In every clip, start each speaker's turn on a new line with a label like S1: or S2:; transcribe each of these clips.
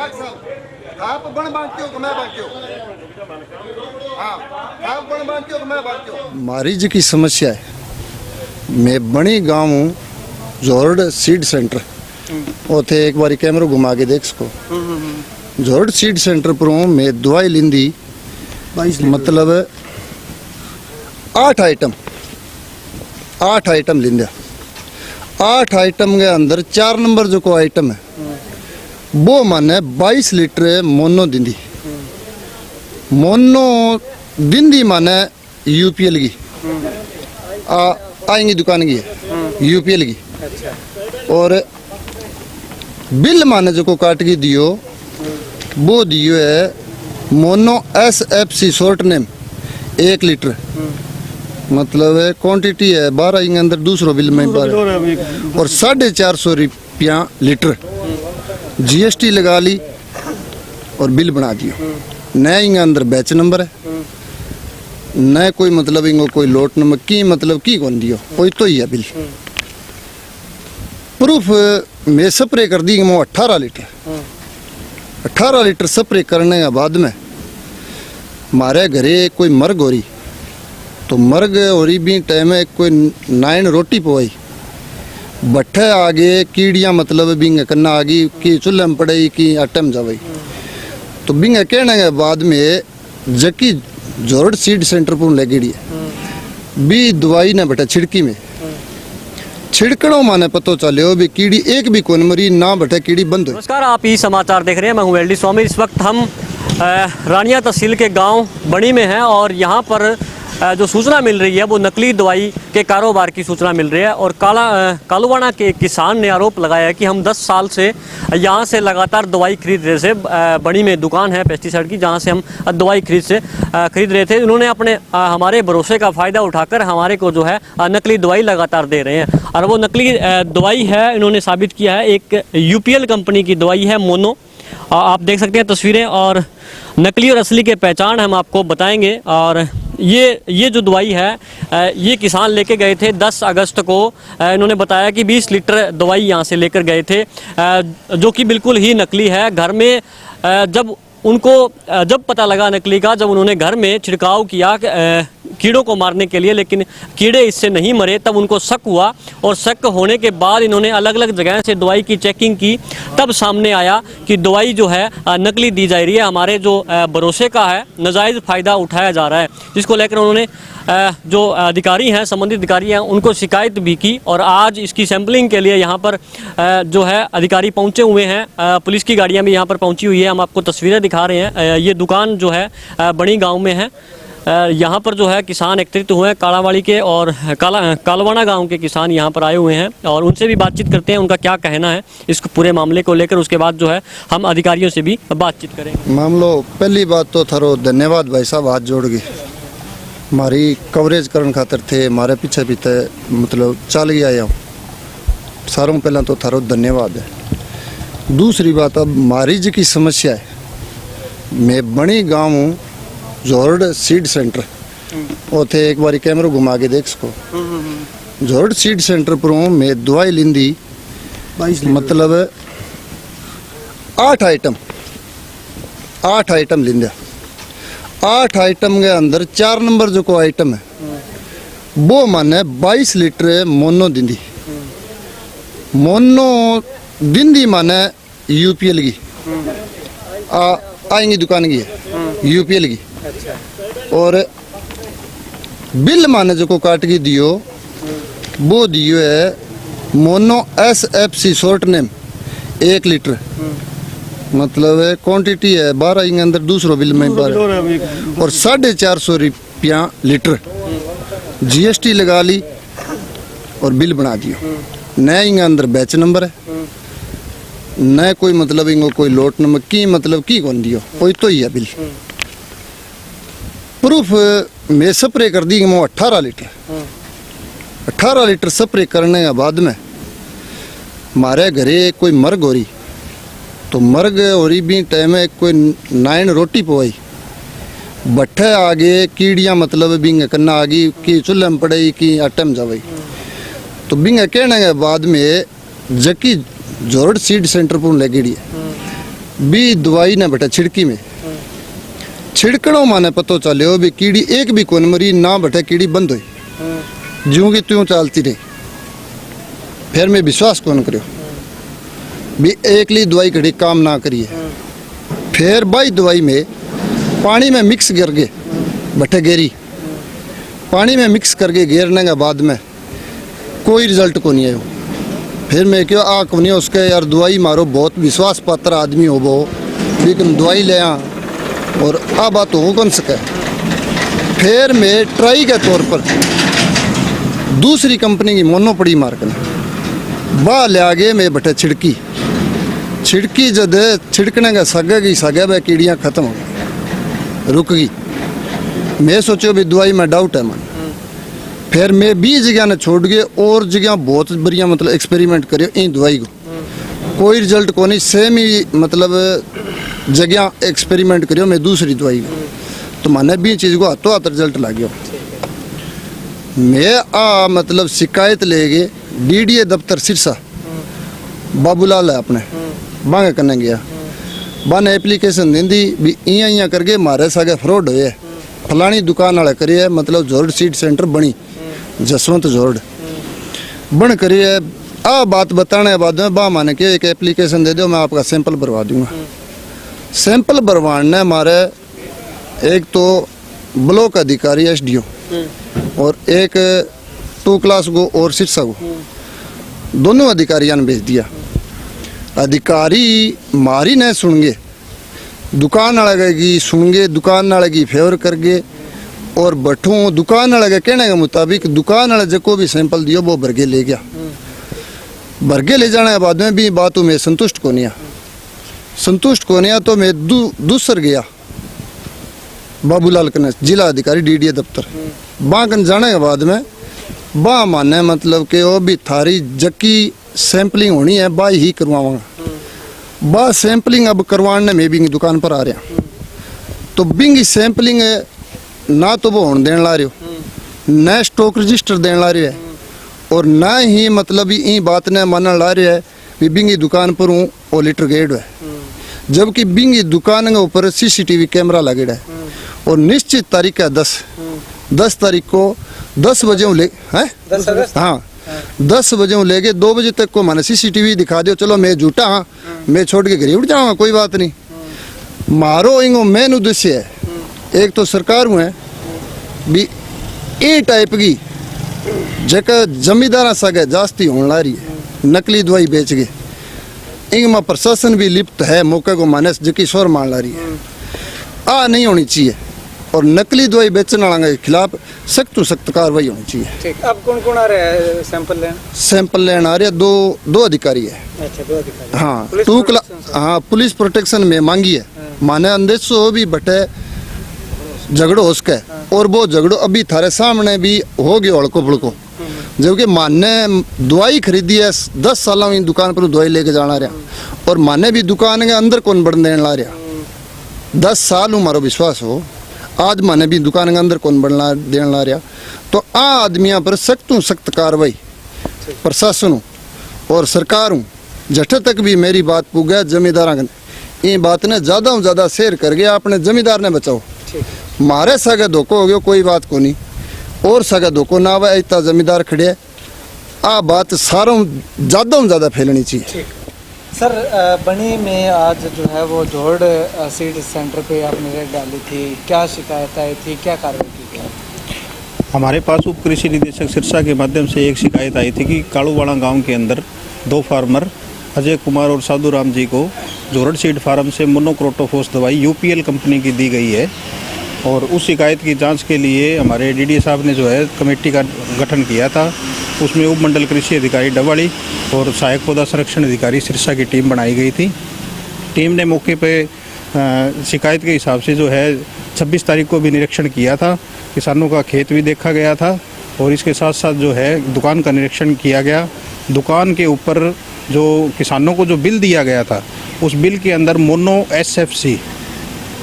S1: आप बन बांधते हो कि मैं बांधते हो? हाँ, आप बन बांधते हो कि मैं बांधते हो?
S2: मारी जी की समस्या है। मैं बनी गाँव हूँ जोरड सीड सेंटर उथे एक बारी कैमरा घुमा के देख सको। जोरड सीड सेंटर पर हूँ मैं दवाई लिंदी मतलब 8 आइटम लिंदा। 8 आइटम के अंदर 4 नंबर जो को आइटम है वो माने 22 लीटर मोनो दिंदी। मोनो दिंदी माने यूपीएल की आएंगी दुकान की है यूपीएल की। और बिल माने जो को काट के दियो वो दियो है mono SFC short name 1 litre मतलब क्वांटिटी है 12 के अंदर दूसरो बिल में 12 और 450 रुपया लीटर GST लगा ली और बिल बना दियो। न इंगे अंदर बैच नंबर है न कोई मतलब इंगो कोई लोट नंबर की मतलब की कौन दियो कोई तो ही है बिल। प्रूफ मैं स्प्रे कर दी मो 18 लीटर स्प्रे करने के बाद में मारे घरे कोई मर्ग हो रही तो मर्ग हो रही भी टाइम में कोई 9 रोटी पवाई भट्ठे आगे कीड़ियाँ मतलब बिंग करना आगी कि चूल्हे में पड़े कि आटे में जावई। तो बिंग कहने के बाद में जकी जोरड सीड सेंटर पर लगेड़ी है भी दवाई ने बेटा छिड़की में छिड़कड़ों माने पतो चलो भी कीड़ी एक भी कौन मरी ना बेटा कीड़ी बंद हो।
S3: नमस्कार, आप ई समाचार देख रहे हैं। मैं हूं LD स्वामी। इस वक्त हम रानिया तहसील के गांव बणी में हैं और यहां पर जो सूचना मिल रही है वो नकली दवाई के कारोबार की सूचना मिल रही है। और कालूवाना के किसान ने आरोप लगाया है कि हम 10 साल से यहाँ से लगातार दवाई खरीद रहे थे। बड़ी में दुकान है पेस्टिसाइड की जहाँ से हम दवाई खरीद रहे थे। उन्होंने अपने हमारे भरोसे का फ़ायदा उठाकर हमारे को जो है नकली दवाई लगातार दे रहे हैं। और वो नकली दवाई है इन्होंने साबित किया है एक UPL कंपनी की दवाई है मोनो। आप देख सकते हैं तस्वीरें और नकली और असली के पहचान हम आपको बताएंगे। और ये जो दवाई है ये किसान लेके गए थे 10 अगस्त को। इन्होंने बताया कि 20 लीटर दवाई यहाँ से लेकर गए थे जो कि बिल्कुल ही नकली है। घर में जब पता लगा नकली का, जब उन्होंने घर में छिड़काव किया कीड़ों को मारने के लिए, लेकिन कीड़े इससे नहीं मरे, तब उनको शक हुआ। और शक होने के बाद इन्होंने अलग अलग जगह से दवाई की चेकिंग की, तब सामने आया कि दवाई जो है नकली दी जा रही है। हमारे जो भरोसे का है नाजायज़ फ़ायदा उठाया जा रहा है, जिसको लेकर उन्होंने जो अधिकारी हैं, संबंधित अधिकारी हैं, उनको शिकायत भी की। और आज इसकी सैंपलिंग के लिए यहाँ पर जो है अधिकारी पहुँचे हुए हैं। पुलिस की गाड़ियाँ भी यहाँ पर पहुँची हुई है। हम आपको तस्वीरें दिखा रहे हैं। ये दुकान जो है बड़ी गाँव में है। यहाँ पर जो है किसान एकत्रित हुए हैं कालावाड़ी के और कालवाना गांव के किसान यहाँ पर आए हुए हैं और उनसे भी बातचीत करते हैं उनका क्या कहना है इस पूरे मामले को लेकर। उसके बाद जो है हम अधिकारियों से भी बातचीत करेंगे।
S2: मामलो पहली बात तो थारो धन्यवाद भाई साहब, हाथ जोड़ के हमारी कवरेज करने खातर थे, हमारे पीछे मतलब चल गया आया हूँ। सारों पहला तो थारो धन्यवाद है। दूसरी बात अब मारी जी की समस्या है। मैं बनी गाँव हूँ जोरड सीड सेंटर उथे एक बारी कैमरा घुमा के देख सको। जोरड सीड सेंटर पर हूँ मैं दवाई लिंदी मतलब 8 आइटम लिंदा। 8 आइटम के अंदर 4 नंबर जो को आइटम है वो माने 22 लीटर मोनो दिंदी। मोनो दिंदी माने UPL की आएंगी दुकान की है UPL की। और बिल माने जो को काट के दियो वो दियो है mono SFC short name 1 litre मतलब क्वांटिटी है 12 के अंदर दूसरो बिल में 12 और 450 रुपया लीटर GST लगा ली और बिल बना दियो। न इंगे अंदर बैच नंबर है न कोई मतलब इंगो कोई लोट नंबर की मतलब की कौन दियो कोई तो ही है बिल। प्रूफ मैं स्प्रे कर दी मो 18 लीटर स्प्रे करने के बाद में मारे घरे कोई मर्ग हो रही तो मर्ग हो रही भी टाइम में कोई 9 रोटी पवाई भट्ठे आगे कीड़ियाँ मतलब बिंग करना आगी कि चूल्हे में पड़े कि आटे में जावई। तो बिंग कहने के बाद में जकी जोरड सीड सेंटर पर लगेड़ी है बी दवाई ने बटे छिड़की में छिड़कणों माने पतो चलो भी कीड़ी एक भी कोन मरी ना बटे कीड़ी बंद हुई ज्यों की त्यों चलती रही। फिर मैं विश्वास कौन करो भी एकली दवाई घड़ी काम ना करिए। फिर बाई दवाई में पानी में मिक्स करके बटे गेरी पानी में मिक्स करके घेरने के बाद में कोई रिजल्ट को नहीं आयो। फिर मैं क्यों आ को नहीं उसके यार दवाई मारो बहुत विश्वास पात्र आदमी हो वो लेकिन दवाई ले आ और आ बात हो कौन सके। फिर मैं ट्राई के तौर पर दूसरी कंपनी की मोनो पड़ी मार्कन बा ले आगे मैं बटे छिड़की जद छिड़कने का सगे वह कीड़ियाँ खत्म हो गई रुक गई। मैं सोचो भी दवाई में डाउट है मन। फिर मैं 20 जगह ने छोड़ के और जगह बहुत बढ़िया मतलब एक्सपेरिमेंट करियो इन दवाई को कोई रिजल्ट को नहीं। सेम ही मतलब जगह एक्सपेरिमेंट करियो मैं दूसरी दवाई को तो मैंने 20 चीज़ को हाथों हाथ रिजल्ट ला गया। मैं आ मतलब शिकायत ले गए DDA दफ्तर सिरसा बाबूलाल है अपने बांगे करने गया बन एप्लीकेशन दी भी इं करके मारे सागे फ्रॉड हुए फलानी दुकान वाले करिए मतलब जोरड सीड सेंटर बनी जसवंत जोरड बन करिए आ बात बताने के बाद में बा माने के एक एप्लीकेशन दे दो मैं आपका सैंपल भरवा दूंगा। सैंपल भरवाने हमारे एक तो ब्लॉक अधिकारी SDO और एक 2 क्लास को और सिरसा को दोनों अधिकारियों ने भेज दिया। अधिकारी मारी न सुनगे दुकान वाले की सुनगे दुकान वाले की फेवर करगे और बठूँ दुकान वाले के कहने के मुताबिक दुकान वाले जो भी सैंपल दियो वो भरगे ले गया। भरगे ले जाने के बाद में भी बात में संतुष्ट को नहीं आ तो मैं दूसर गया बाबूलाल कने जिला अधिकारी DDA दफ्तर बांकन जाने के बाद में बा माने मतलब कि वो भी थारी जक्की सैंपलिंग होनी है बा ही करवाऊंगा। बा सैंपलिंग अब करवाने में बिंग दुकान पर आ रहा तो बिंग सैंपलिंग ना तो वो होने देने ला रहे हो न स्टॉक रजिस्टर देने ला रहे है और ना ही मतलब ये बात ने मानने ला रहे है कि बिंगी दुकान पर हूँ वो लीटर गेड है जबकि बिंगी दुकान के ऊपर CCTV कैमरा लगेड़ा है और निश्चित तारीख है 10 तारीख को 10 बजे ले हैं 10 बजे लेके 2 बजे तक को मैंने CCTV दिखा दियो। चलो मैं झूठा हाँ मैं छोड़ के घर उठ जाऊँगा कोई बात नहीं। मारो इंगो मेन उद्देश्य है एक तो सरकार में भी ए टाइप की जगह जमींदार सगे जास्ती होने ला रही है नकली दवाई बेच के इंग में प्रशासन भी लिप्त है मौके को माने जकी शोर मान ला रही है। आ नहीं होनी चाहिए और नकली दवाई बेचने वाले के खिलाफ सख्त कार्रवाई होनी चाहिए।
S4: ठीक अब कौन आ रहा है सैंपल लेने आ रहे हैं दो अधिकारी है। अच्छा 2 अधिकारी
S2: हाँ 2 क्लास हाँ पुलिस प्रोटेक्शन में मांगी है माने अंदेश हो भी बटे झगड़ो हो सके और वो झगड़ो अभी थारे सामने भी हो गया हड़को फड़को जबकि माने दवाई खरीदी है 10 साल में दुकान पर दवाई लेके जाना रहा और माने भी दुकान के अंदर कौन बढ़ देने ला रहा 10 साल मारो विश्वास हो आज माने भी दुकान के अंदर कौन बढ़ना देने ला रहा तो आ आदमियों पर सख्त कार्रवाई प्रशासन और सरकार जठे तक भी मेरी बात पूग गया जमींदार ये बात ने ज़्यादा से ज़्यादा शेयर कर गया अपने जमींदार ने बचाओ मारे सगे धोखो हो गयो कोई बात को नहीं और सगे धोखो ना आवे इतना जमींदार खड़े आ बात सारों ज़्यादा से ज़्यादा फैलनी चाहिए।
S4: सर बनी में आज जो है वो जोड़ सीड सेंटर पे आपने रेड डाली थी क्या शिकायत आई थी क्या कार्रवाई की गई?
S5: हमारे पास उप कृषि निदेशक सिरसा के माध्यम से एक शिकायत आई थी कि कालूवाड़ा गांव के अंदर 2 फार्मर अजय कुमार और साधु राम जी को जोरड सीड फार्म से मोनोक्रोटोफॉस दवाई UPL कंपनी की दी गई है और उस शिकायत की जांच के लिए हमारे DDA साहब ने जो है कमेटी का गठन किया था। उसमें उप मंडल कृषि अधिकारी डवाड़ी और सहायक पौधा संरक्षण अधिकारी सिरसा की टीम बनाई गई थी। टीम ने मौके पे शिकायत के हिसाब से जो है 26 तारीख को भी निरीक्षण किया था। किसानों का खेत भी देखा गया था और इसके साथ साथ जो है दुकान का निरीक्षण किया गया। दुकान के ऊपर जो किसानों को जो बिल दिया गया था उस बिल के अंदर मोनो SFC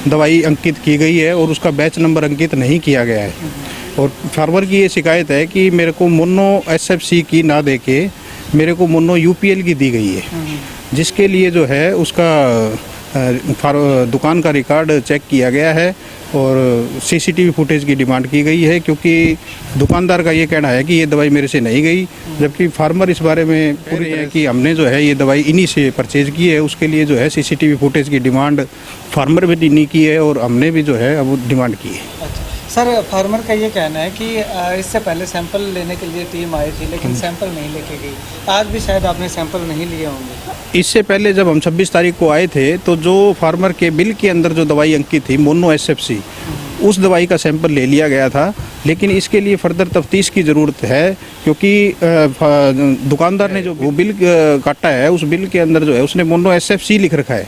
S5: दवाई अंकित की गई है और उसका बैच नंबर अंकित नहीं किया गया है। और फार्मर की ये शिकायत है कि मेरे को मोनो SFC की ना दे के मेरे को मोनो UPL की दी गई है जिसके लिए जो है उसका दुकान का रिकॉर्ड चेक किया गया है और सीसीटीवी फुटेज की डिमांड की गई है, क्योंकि दुकानदार का ये कहना है कि ये दवाई मेरे से नहीं गई, जबकि फार्मर इस बारे में पूरी है कि हमने जो है ये दवाई इन्हीं से परचेज की है। उसके लिए जो है सीसीटीवी फुटेज की डिमांड फार्मर भी नहीं की है और हमने भी जो है अब डिमांड की है।
S4: अच्छा सर, फार्मर का ये कहना है कि इससे पहले सैंपल लेने के लिए टीम आई थी लेकिन सैंपल नहीं लेके गई। आज भी शायद आपने सैंपल नहीं लिए होंगे।
S5: इससे पहले जब हम 26 तारीख को आए थे तो जो फार्मर के बिल के अंदर जो दवाई अंकित थी मोनो SFC, उस दवाई का सैंपल ले लिया गया था, लेकिन इसके लिए फर्दर तफ्तीश की ज़रूरत है, क्योंकि दुकानदार ने जो वो बिल काटा है उस बिल के अंदर जो है उसने मोनो SFC लिख रखा है,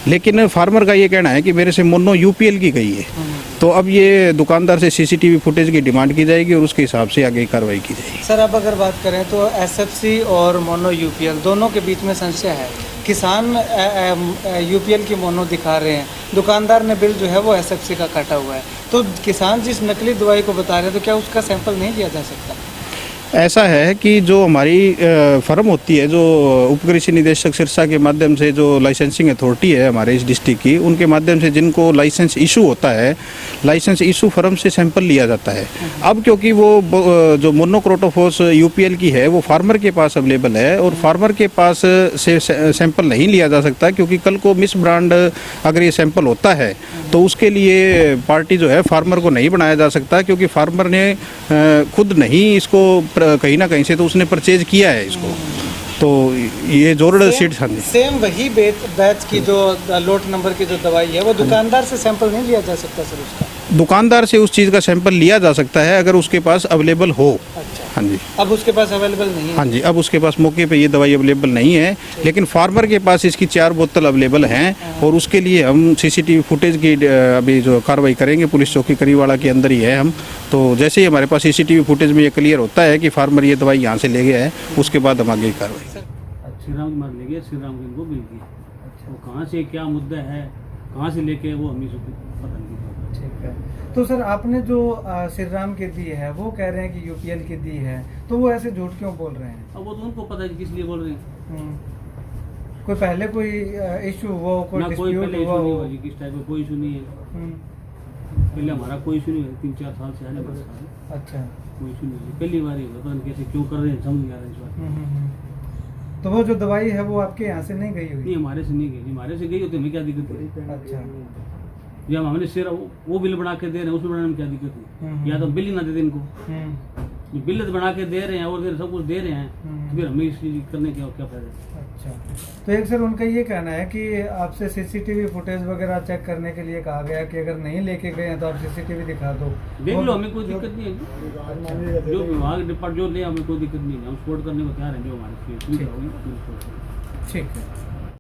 S5: लेकिन फार्मर का ये कहना है कि मेरे से मोनो UPL की गई है। तो अब ये दुकानदार से सीसीटीवी फुटेज की डिमांड की जाएगी और उसके हिसाब से आगे कार्रवाई की जाएगी।
S4: सर अब अगर बात करें तो SFC और मोनो UPL दोनों के बीच में संशय है। किसान UPL की मोनो दिखा रहे हैं, दुकानदार ने बिल जो है वो SFC का काटा हुआ है, तो किसान जिस नकली दवाई को बता रहे हैं तो क्या उसका सैंपल नहीं लिया जा सकता?
S5: ऐसा है कि जो हमारी फर्म होती है, जो उप कृषि निदेशक सिरसा के माध्यम से जो लाइसेंसिंग अथॉरिटी है हमारे इस डिस्ट्रिक्ट की, उनके माध्यम से जिनको लाइसेंस इशू होता है, लाइसेंस इशू फर्म से सैंपल लिया जाता है। अब क्योंकि वो जो मोनोक्रोटोफॉस UPL की है वो फार्मर के पास अवेलेबल है और फार्मर के पास से सैंपल नहीं लिया जा सकता, क्योंकि कल को मिस ब्रांड अगर ये सैंपल होता है तो उसके लिए पार्टी जो है फार्मर को नहीं बनाया जा सकता, क्योंकि फार्मर ने खुद नहीं इसको कहीं ना कहीं से तो उसने परचेज किया है इसको। तो ये जोरड सीड्स, हाँ जी,
S4: सेम वही बैच की जो लोट नंबर की जो दवाई है वो दुकानदार से सैंपल नहीं लिया जा सकता सर उसका?
S5: दुकानदार से उस चीज़ का सैंपल लिया जा सकता है अगर उसके पास अवेलेबल हो।
S4: अच्छा,
S5: हाँ जी,
S4: अब उसके पास अवेलेबल नहीं है?
S5: हाँ जी, अब उसके पास मौके पे ये दवाई अवेलेबल नहीं है, लेकिन फार्मर के पास इसकी 4 बोतल अवेलेबल हैं और उसके लिए हम सीसीटीवी फुटेज की अभी जो कार्रवाई करेंगे, पुलिस चौकी करीवाड़ा के अंदर ही है हम, तो जैसे ही हमारे पास सीसीटीवी फुटेज में ये क्लियर होता है कि फार्मर ये दवाई यहाँ से ले गया है, उसके बाद हम आगे कार्रवाई।
S6: श्री राम कुमार ले गए, श्री राम को मिल गई। वो कहाँ से क्या मुद्दा है, कहाँ से लेके वो हमें पता नहीं।
S4: ठीक है, तो सर आपने जो श्री राम की दी है वो कह रहे हैं कि UPL की दी है, तो वो ऐसे झूठ क्यों बोल रहे हैं?
S6: अब वो तो उनको पता है किस लिए बोल रहे हैं।
S4: कोई पहले कोई इशू हुआ, कोई
S6: ना कोई
S4: डिस्प्यूट
S6: पहले
S4: हुआ
S6: इशू नहीं
S4: हो?
S6: हुआ जी, किस टाइप का कोई इशू नहीं है। पहले हमारा कोई इशू नहीं हुआ, 3-4 साल से है बस।
S4: अच्छा,
S6: कोई इशू नहीं है, पहली बार ही हुआ, पता नहीं कैसे क्यों कर रहे हैं, समझ नहीं आ रहा है इस बात।
S4: तो वो जो दवाई है वो आपके यहाँ से नहीं गई हुई?
S6: नहीं, हमारे से नहीं गई, हमारे से गई होती हमें क्या दिक्कत है?
S4: अच्छा,
S6: जब हमने सिर्फ वो बिल बना के दे रहे हैं उसमें बनाने में क्या दिक्कत है? या तो बिल ही ना दे दें इनको, बिल तो बना के दे रहे हैं और फिर सब कुछ दे रहे हैं, तो फिर हमें इस चीज करने का क्या फायदा?
S4: अच्छा, तो एक सर उनका ये कहना है कि आपसे सीसीटीवी फुटेज वगैरह चेक करने के लिए कहा गया कि अगर नहीं लेके गए हैं तो आप सीसीटीवी दिखा दो।
S6: देख लो, हमें कोई दिक्कत नहीं है, जो विभाग डिपार्ट जो ले हमें कोई दिक्कत नहीं है, हम सपोर्ट करने को तैयार हैं, जो हमारे
S4: ठीक है।